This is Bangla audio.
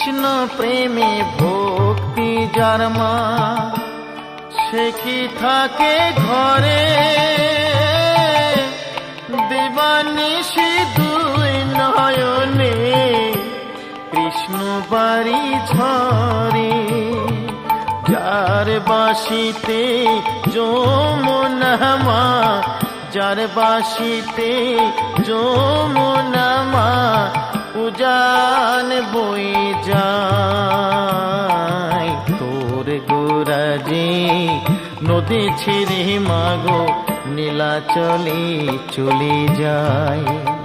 কৃষ্ণ প্রেমে ভক্তি যার মা, সে কি থাকে ঘরে দিবানিশি দুই নয়নে কৃষ্ণ বাড়ি ঝরে। যার বাসিতে যমুনা মা, যার বাসিতে যমুনা মা উজান বই যায়। তোর গোরাজে নদী ছিঁড়ে মাগো নীলাচলে চলে যায়।